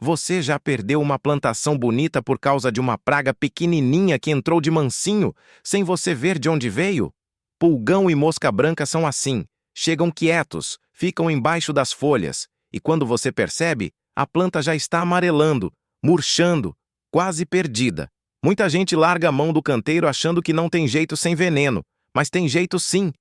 Você já perdeu uma plantação bonita por causa de uma praga pequenininha que entrou de mansinho, sem você ver de onde veio? Pulgão e mosca branca são assim. Chegam quietos, ficam embaixo das folhas, e quando você percebe, a planta já está amarelando, murchando, quase perdida. Muita gente larga a mão do canteiro achando que não tem jeito sem veneno, mas tem jeito sim,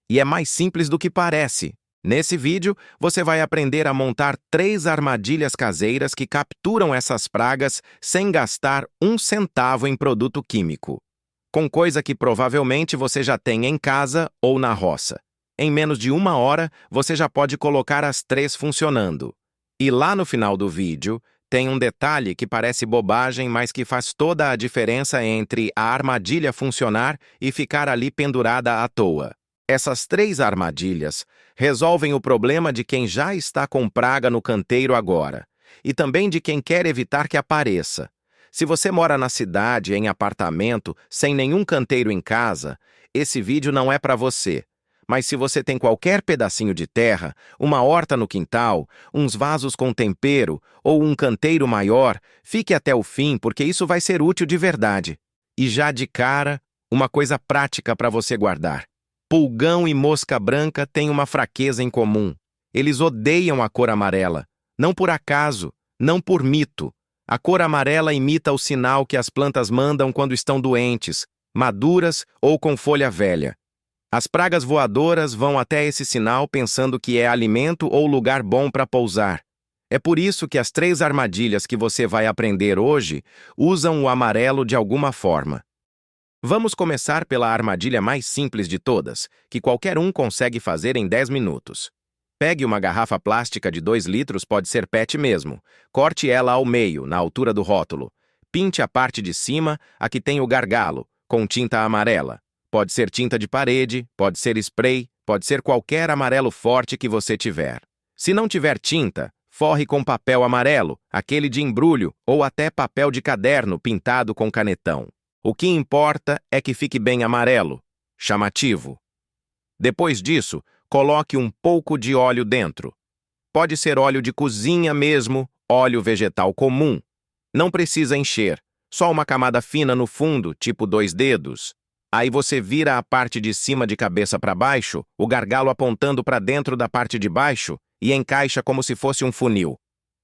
e é mais simples do que parece. Nesse vídeo, você vai aprender a montar 3 armadilhas caseiras que capturam essas pragas sem gastar um centavo em produto químico, com coisa que provavelmente você já tem em casa ou na roça. Em menos de 1 hora, você já pode colocar as 3 funcionando. E lá no final do vídeo, tem um detalhe que parece bobagem, mas que faz toda a diferença entre a armadilha funcionar e ficar ali pendurada à toa. Essas 3 armadilhas resolvem o problema de quem já está com praga no canteiro agora, e também de quem quer evitar que apareça. Se você mora na cidade, em apartamento, sem nenhum canteiro em casa, esse vídeo não é para você. Mas se você tem qualquer pedacinho de terra, uma horta no quintal, uns vasos com tempero ou um canteiro maior, fique até o fim porque isso vai ser útil de verdade. E já de cara, uma coisa prática para você guardar. Pulgão e mosca branca têm uma fraqueza em comum. Eles odeiam a cor amarela. Não por acaso, não por mito. A cor amarela imita o sinal que as plantas mandam quando estão doentes, maduras ou com folha velha. As pragas voadoras vão até esse sinal pensando que é alimento ou lugar bom para pousar. É por isso que as 3 armadilhas que você vai aprender hoje usam o amarelo de alguma forma. Vamos começar pela armadilha mais simples de todas, que qualquer um consegue fazer em 10 minutos. Pegue uma garrafa plástica de 2 litros, pode ser PET mesmo. Corte ela ao meio, na altura do rótulo. Pinte a parte de cima, a que tem o gargalo, com tinta amarela. Pode ser tinta de parede, pode ser spray, pode ser qualquer amarelo forte que você tiver. Se não tiver tinta, forre com papel amarelo, aquele de embrulho, ou até papel de caderno pintado com canetão. O que importa é que fique bem amarelo, chamativo. Depois disso, coloque um pouco de óleo dentro. Pode ser óleo de cozinha mesmo, óleo vegetal comum. Não precisa encher, só uma camada fina no fundo, tipo 2 dedos. Aí você vira a parte de cima de cabeça para baixo, o gargalo apontando para dentro da parte de baixo e encaixa como se fosse um funil.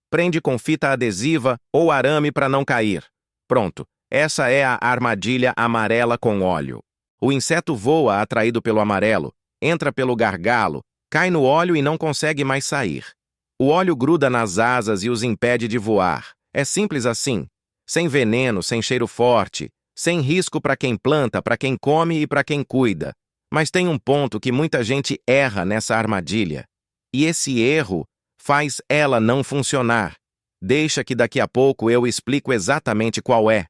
Prende com fita adesiva ou arame para não cair. Pronto. Essa é a armadilha amarela com óleo. O inseto voa atraído pelo amarelo, entra pelo gargalo, cai no óleo e não consegue mais sair. O óleo gruda nas asas e os impede de voar. É simples assim. Sem veneno, sem cheiro forte, sem risco para quem planta, para quem come e para quem cuida. Mas tem um ponto que muita gente erra nessa armadilha. E esse erro faz ela não funcionar. Deixa que daqui a pouco eu explico exatamente qual é.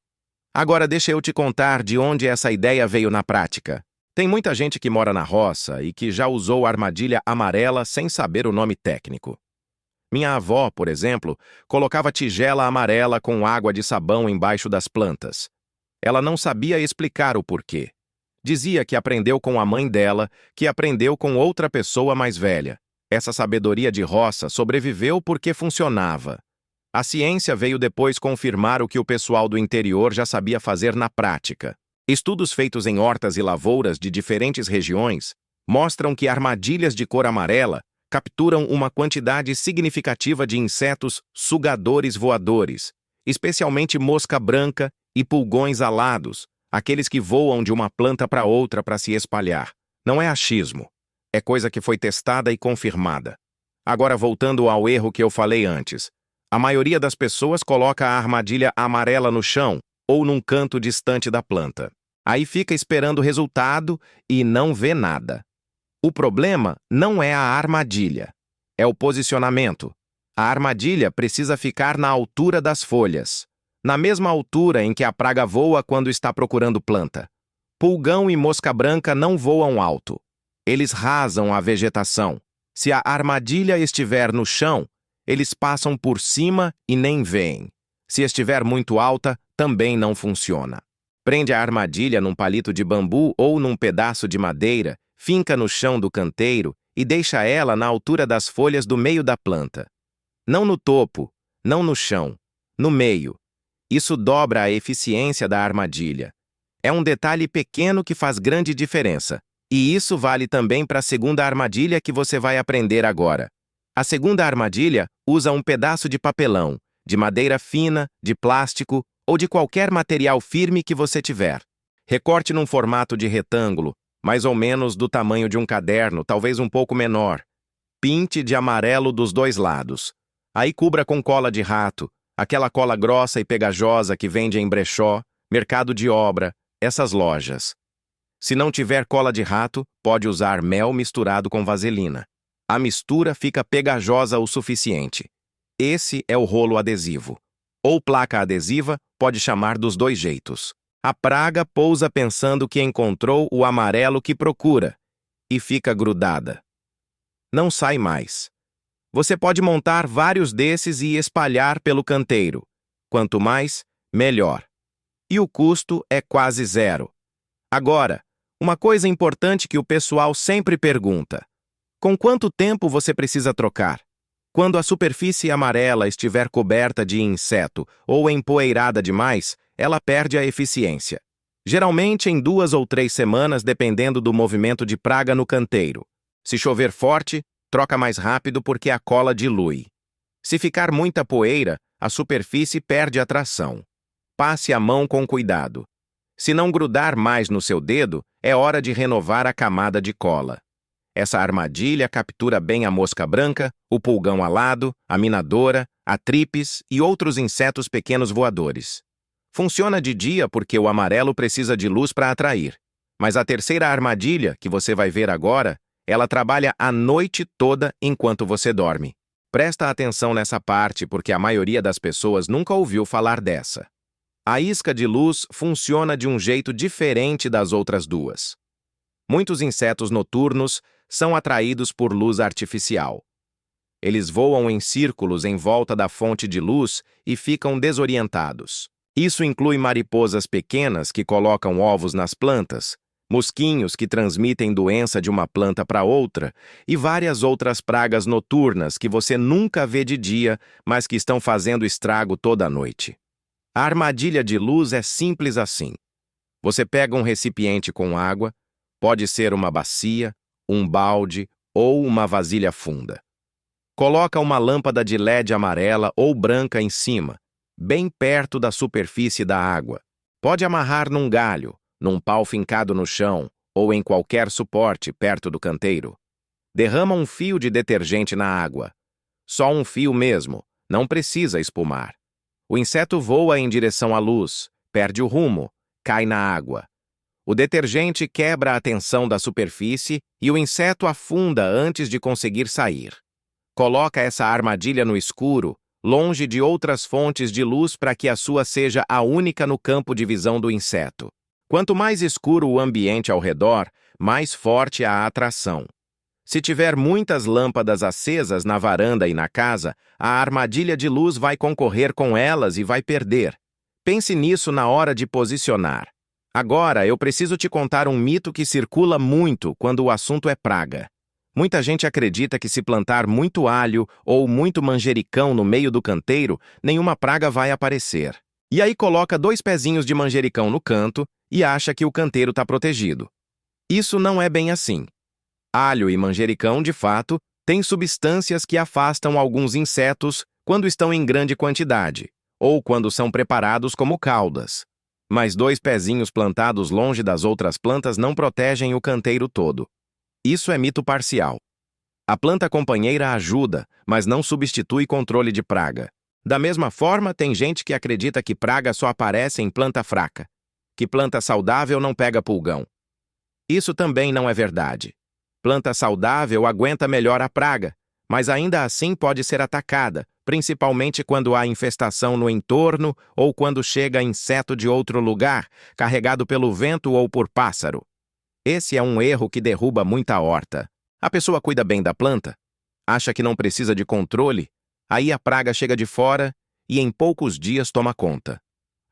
Agora deixa eu te contar de onde essa ideia veio na prática. Tem muita gente que mora na roça e que já usou armadilha amarela sem saber o nome técnico. Minha avó, por exemplo, colocava tigela amarela com água de sabão embaixo das plantas. Ela não sabia explicar o porquê. Dizia que aprendeu com a mãe dela, que aprendeu com outra pessoa mais velha. Essa sabedoria de roça sobreviveu porque funcionava. A ciência veio depois confirmar o que o pessoal do interior já sabia fazer na prática. Estudos feitos em hortas e lavouras de diferentes regiões mostram que armadilhas de cor amarela capturam uma quantidade significativa de insetos sugadores voadores, especialmente mosca branca e pulgões alados, aqueles que voam de uma planta para outra para se espalhar. Não é achismo. É coisa que foi testada e confirmada. Agora voltando ao erro que eu falei antes. A maioria das pessoas coloca a armadilha amarela no chão ou num canto distante da planta. Aí fica esperando o resultado e não vê nada. O problema não é a armadilha, é o posicionamento. A armadilha precisa ficar na altura das folhas, na mesma altura em que a praga voa quando está procurando planta. Pulgão e mosca branca não voam alto. Eles rasam a vegetação. Se a armadilha estiver no chão, eles passam por cima e nem veem. Se estiver muito alta, também não funciona. Prende a armadilha num palito de bambu ou num pedaço de madeira, finca no chão do canteiro e deixa ela na altura das folhas do meio da planta. Não no topo, não no chão, no meio. Isso dobra a eficiência da armadilha. É um detalhe pequeno que faz grande diferença. E isso vale também para a segunda armadilha que você vai aprender agora. A segunda armadilha usa um pedaço de papelão, de madeira fina, de plástico ou de qualquer material firme que você tiver. Recorte num formato de retângulo, mais ou menos do tamanho de um caderno, talvez um pouco menor. Pinte de amarelo dos dois lados. Aí cubra com cola de rato, aquela cola grossa e pegajosa que vende em brechó, mercado de obra, essas lojas. Se não tiver cola de rato, pode usar mel misturado com vaselina. A mistura fica pegajosa o suficiente. Esse é o rolo adesivo. Ou placa adesiva, pode chamar dos dois jeitos. A praga pousa pensando que encontrou o amarelo que procura e fica grudada. Não sai mais. Você pode montar vários desses e espalhar pelo canteiro. Quanto mais, melhor. E o custo é quase zero. Agora, uma coisa importante que o pessoal sempre pergunta: com quanto tempo você precisa trocar? Quando a superfície amarela estiver coberta de inseto ou empoeirada demais, ela perde a eficiência. Geralmente em 2 ou 3 semanas, dependendo do movimento de praga no canteiro. Se chover forte, troca mais rápido porque a cola dilui. Se ficar muita poeira, a superfície perde a tração. Passe a mão com cuidado. Se não grudar mais no seu dedo, é hora de renovar a camada de cola. Essa armadilha captura bem a mosca branca, o pulgão alado, a minadora, a tripes e outros insetos pequenos voadores. Funciona de dia porque o amarelo precisa de luz para atrair. Mas a terceira armadilha, que você vai ver agora, ela trabalha a noite toda enquanto você dorme. Presta atenção nessa parte porque a maioria das pessoas nunca ouviu falar dessa. A isca de luz funciona de um jeito diferente das outras duas. Muitos insetos noturnos são atraídos por luz artificial. Eles voam em círculos em volta da fonte de luz e ficam desorientados. Isso inclui mariposas pequenas que colocam ovos nas plantas, mosquinhos que transmitem doença de uma planta para outra e várias outras pragas noturnas que você nunca vê de dia, mas que estão fazendo estrago toda a noite. A armadilha de luz é simples assim. Você pega um recipiente com água, pode ser uma bacia, um balde ou uma vasilha funda. Coloca uma lâmpada de LED amarela ou branca em cima, bem perto da superfície da água. Pode amarrar num galho, num pau fincado no chão ou em qualquer suporte perto do canteiro. Derrama um fio de detergente na água. Só um fio mesmo, não precisa espumar. O inseto voa em direção à luz, perde o rumo, cai na água. O detergente quebra a tensão da superfície e o inseto afunda antes de conseguir sair. Coloca essa armadilha no escuro, longe de outras fontes de luz para que a sua seja a única no campo de visão do inseto. Quanto mais escuro o ambiente ao redor, mais forte a atração. Se tiver muitas lâmpadas acesas na varanda e na casa, a armadilha de luz vai concorrer com elas e vai perder. Pense nisso na hora de posicionar. Agora, eu preciso te contar um mito que circula muito quando o assunto é praga. Muita gente acredita que se plantar muito alho ou muito manjericão no meio do canteiro, nenhuma praga vai aparecer. E aí coloca 2 pezinhos de manjericão no canto e acha que o canteiro está protegido. Isso não é bem assim. Alho e manjericão, de fato, têm substâncias que afastam alguns insetos quando estão em grande quantidade, ou quando são preparados como caldas. Mas 2 pezinhos plantados longe das outras plantas não protegem o canteiro todo. Isso é mito parcial. A planta companheira ajuda, mas não substitui controle de praga. Da mesma forma, tem gente que acredita que praga só aparece em planta fraca, que planta saudável não pega pulgão. Isso também não é verdade. Planta saudável aguenta melhor a praga, mas ainda assim pode ser atacada, principalmente quando há infestação no entorno ou quando chega inseto de outro lugar, carregado pelo vento ou por pássaro. Esse é um erro que derruba muita horta. A pessoa cuida bem da planta, acha que não precisa de controle, aí a praga chega de fora e em poucos dias toma conta.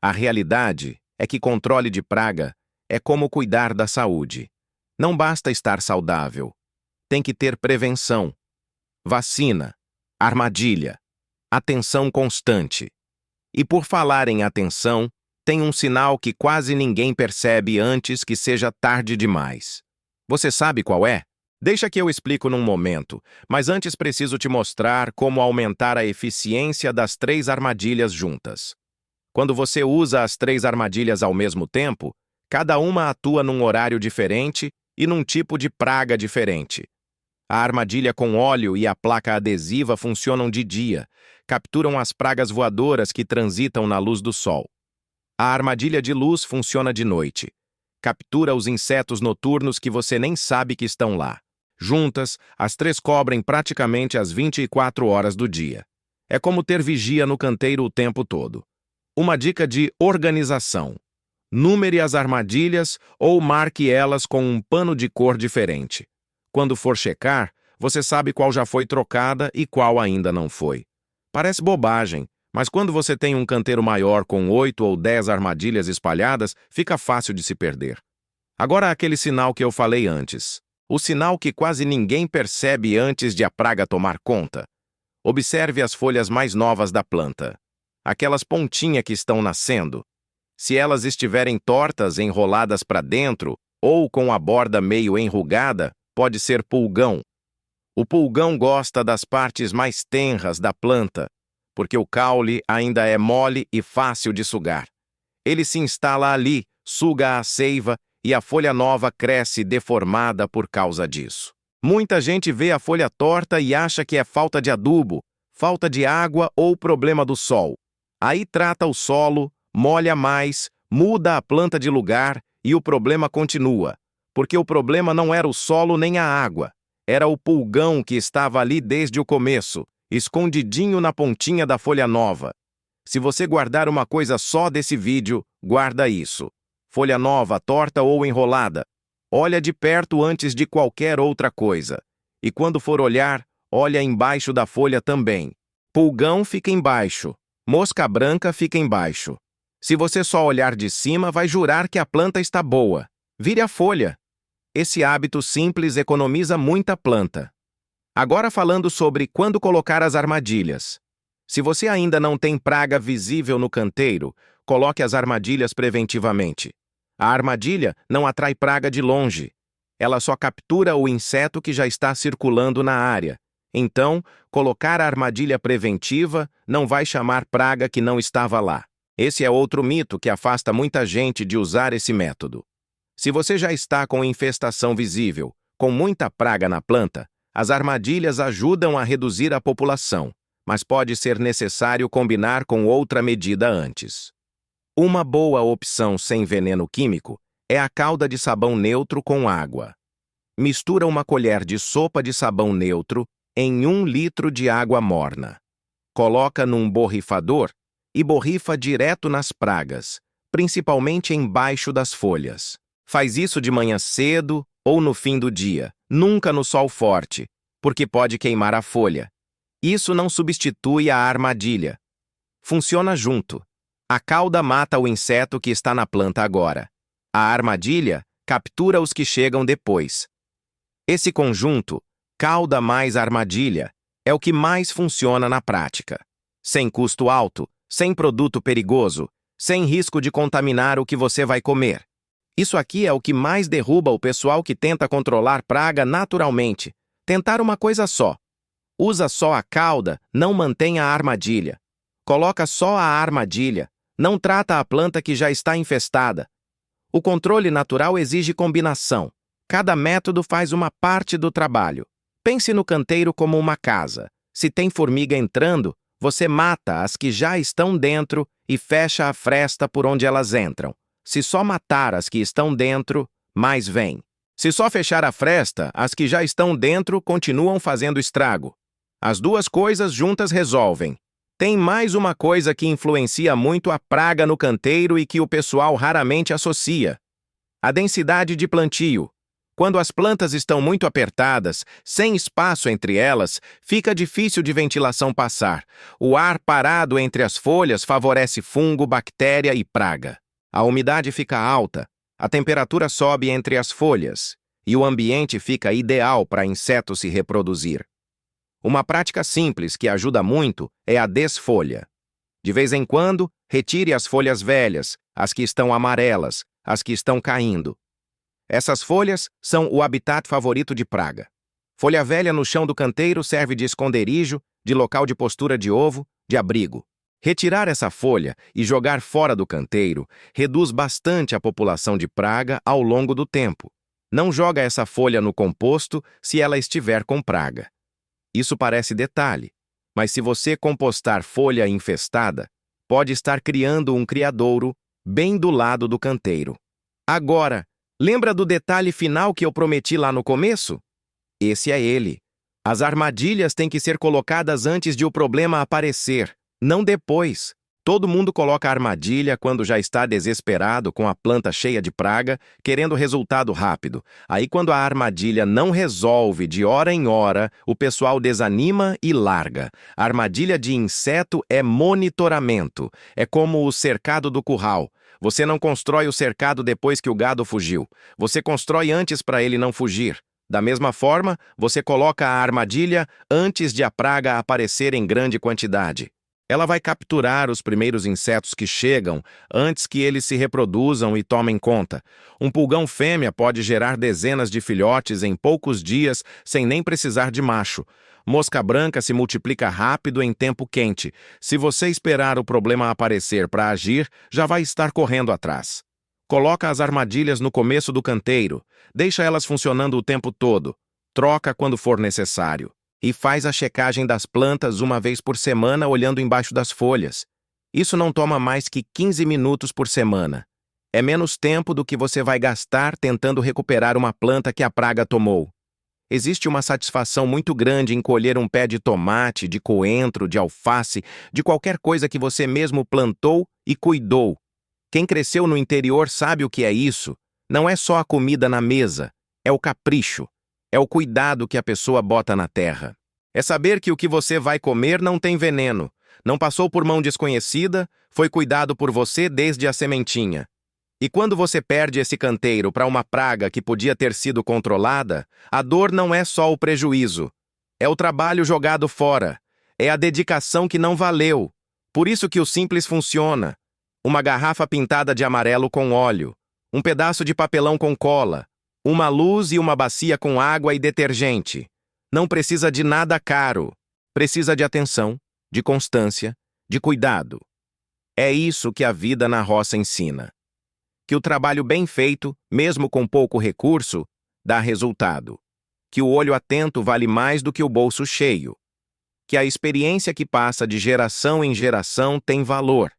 A realidade é que controle de praga é como cuidar da saúde. Não basta estar saudável. Tem que ter prevenção, vacina, armadilha. Atenção constante. E por falar em atenção, tem um sinal que quase ninguém percebe antes que seja tarde demais. Você sabe qual é? Deixa que eu explico num momento, mas antes preciso te mostrar como aumentar a eficiência das 3 armadilhas juntas. Quando você usa as 3 armadilhas ao mesmo tempo, cada uma atua num horário diferente e num tipo de praga diferente. A armadilha com óleo e a placa adesiva funcionam de dia, capturam as pragas voadoras que transitam na luz do sol. A armadilha de luz funciona de noite. Captura os insetos noturnos que você nem sabe que estão lá. Juntas, as 3 cobrem praticamente as 24 horas do dia. É como ter vigia no canteiro o tempo todo. Uma dica de organização. Númere as armadilhas ou marque elas com um pano de cor diferente. Quando for checar, você sabe qual já foi trocada e qual ainda não foi. Parece bobagem, mas quando você tem um canteiro maior com 8 ou 10 armadilhas espalhadas, fica fácil de se perder. Agora aquele sinal que eu falei antes. O sinal que quase ninguém percebe antes de a praga tomar conta. Observe as folhas mais novas da planta. Aquelas pontinhas que estão nascendo. Se elas estiverem tortas, enroladas para dentro, ou com a borda meio enrugada, pode ser pulgão. O pulgão gosta das partes mais tenras da planta, porque o caule ainda é mole e fácil de sugar. Ele se instala ali, suga a seiva e a folha nova cresce deformada por causa disso. Muita gente vê a folha torta e acha que é falta de adubo, falta de água ou problema do sol. Aí trata o solo, molha mais, muda a planta de lugar e o problema continua, porque o problema não era o solo nem a água, era o pulgão que estava ali desde o começo, escondidinho na pontinha da folha nova. Se você guardar uma coisa só desse vídeo, guarda isso. Folha nova, torta ou enrolada. Olha de perto antes de qualquer outra coisa. E quando for olhar, olha embaixo da folha também. Pulgão fica embaixo. Mosca branca fica embaixo. Se você só olhar de cima, vai jurar que a planta está boa. Vire a folha. Esse hábito simples economiza muita planta. Agora falando sobre quando colocar as armadilhas. Se você ainda não tem praga visível no canteiro, coloque as armadilhas preventivamente. A armadilha não atrai praga de longe. Ela só captura o inseto que já está circulando na área. Então, colocar a armadilha preventiva não vai chamar praga que não estava lá. Esse é outro mito que afasta muita gente de usar esse método. Se você já está com infestação visível, com muita praga na planta, as armadilhas ajudam a reduzir a população, mas pode ser necessário combinar com outra medida antes. Uma boa opção sem veneno químico é a calda de sabão neutro com água. Mistura uma colher de sopa de sabão neutro em 1 litro de água morna. Coloca num borrifador e borrifa direto nas pragas, principalmente embaixo das folhas. Faz isso de manhã cedo ou no fim do dia, nunca no sol forte, porque pode queimar a folha. Isso não substitui a armadilha. Funciona junto. A calda mata o inseto que está na planta agora. A armadilha captura os que chegam depois. Esse conjunto, calda mais armadilha, é o que mais funciona na prática. Sem custo alto, sem produto perigoso, sem risco de contaminar o que você vai comer. Isso aqui é o que mais derruba o pessoal que tenta controlar praga naturalmente. Tentar uma coisa só. Usa só a calda, não mantém a armadilha. Coloca só a armadilha. Não trata a planta que já está infestada. O controle natural exige combinação. Cada método faz uma parte do trabalho. Pense no canteiro como uma casa. Se tem formiga entrando, você mata as que já estão dentro e fecha a fresta por onde elas entram. Se só matar as que estão dentro, mais vêm. Se só fechar a fresta, as que já estão dentro continuam fazendo estrago. As duas coisas juntas resolvem. Tem mais uma coisa que influencia muito a praga no canteiro e que o pessoal raramente associa. A densidade de plantio. Quando as plantas estão muito apertadas, sem espaço entre elas, fica difícil de ventilação passar. O ar parado entre as folhas favorece fungo, bactéria e praga. A umidade fica alta, a temperatura sobe entre as folhas, e o ambiente fica ideal para insetos se reproduzir. Uma prática simples que ajuda muito é a desfolha. De vez em quando, retire as folhas velhas, as que estão amarelas, as que estão caindo. Essas folhas são o habitat favorito de praga. Folha velha no chão do canteiro serve de esconderijo, de local de postura de ovo, de abrigo. Retirar essa folha e jogar fora do canteiro reduz bastante a população de praga ao longo do tempo. Não joga essa folha no composto se ela estiver com praga. Isso parece detalhe, mas se você compostar folha infestada, pode estar criando um criadouro bem do lado do canteiro. Agora, lembra do detalhe final que eu prometi lá no começo? Esse é ele. As armadilhas têm que ser colocadas antes de o problema aparecer, não depois. Todo mundo coloca a armadilha quando já está desesperado com a planta cheia de praga, querendo resultado rápido. Aí, quando a armadilha não resolve de hora em hora, o pessoal desanima e larga. A armadilha de inseto é monitoramento. É como o cercado do curral. Você não constrói o cercado depois que o gado fugiu. Você constrói antes para ele não fugir. Da mesma forma, você coloca a armadilha antes de a praga aparecer em grande quantidade. Ela vai capturar os primeiros insetos que chegam antes que eles se reproduzam e tomem conta. Um pulgão fêmea pode gerar dezenas de filhotes em poucos dias sem nem precisar de macho. Mosca branca se multiplica rápido em tempo quente. Se você esperar o problema aparecer para agir, já vai estar correndo atrás. Coloca as armadilhas no começo do canteiro. Deixa elas funcionando o tempo todo. Troca quando for necessário. E faz a checagem das plantas uma vez por semana olhando embaixo das folhas. Isso não toma mais que 15 minutos por semana. É menos tempo do que você vai gastar tentando recuperar uma planta que a praga tomou. Existe uma satisfação muito grande em colher um pé de tomate, de coentro, de alface, de qualquer coisa que você mesmo plantou e cuidou. Quem cresceu no interior sabe o que é isso. Não é só a comida na mesa, é o capricho. É o cuidado que a pessoa bota na terra. É saber que o que você vai comer não tem veneno, não passou por mão desconhecida, foi cuidado por você desde a sementinha. E quando você perde esse canteiro para uma praga que podia ter sido controlada, a dor não é só o prejuízo. É o trabalho jogado fora. É a dedicação que não valeu. Por isso que o simples funciona. Uma garrafa pintada de amarelo com óleo, um pedaço de papelão com cola, uma luz e uma bacia com água e detergente. Não precisa de nada caro. Precisa de atenção, de constância, de cuidado. É isso que a vida na roça ensina. Que o trabalho bem feito, mesmo com pouco recurso, dá resultado. Que o olho atento vale mais do que o bolso cheio. Que a experiência que passa de geração em geração tem valor.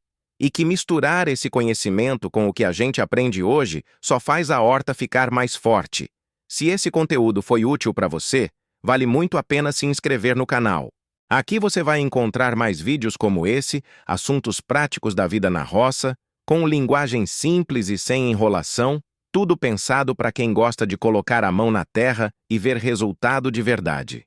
E que misturar esse conhecimento com o que a gente aprende hoje só faz a horta ficar mais forte. Se esse conteúdo foi útil para você, vale muito a pena se inscrever no canal. Aqui você vai encontrar mais vídeos como esse, assuntos práticos da vida na roça, com linguagem simples e sem enrolação, tudo pensado para quem gosta de colocar a mão na terra e ver resultado de verdade.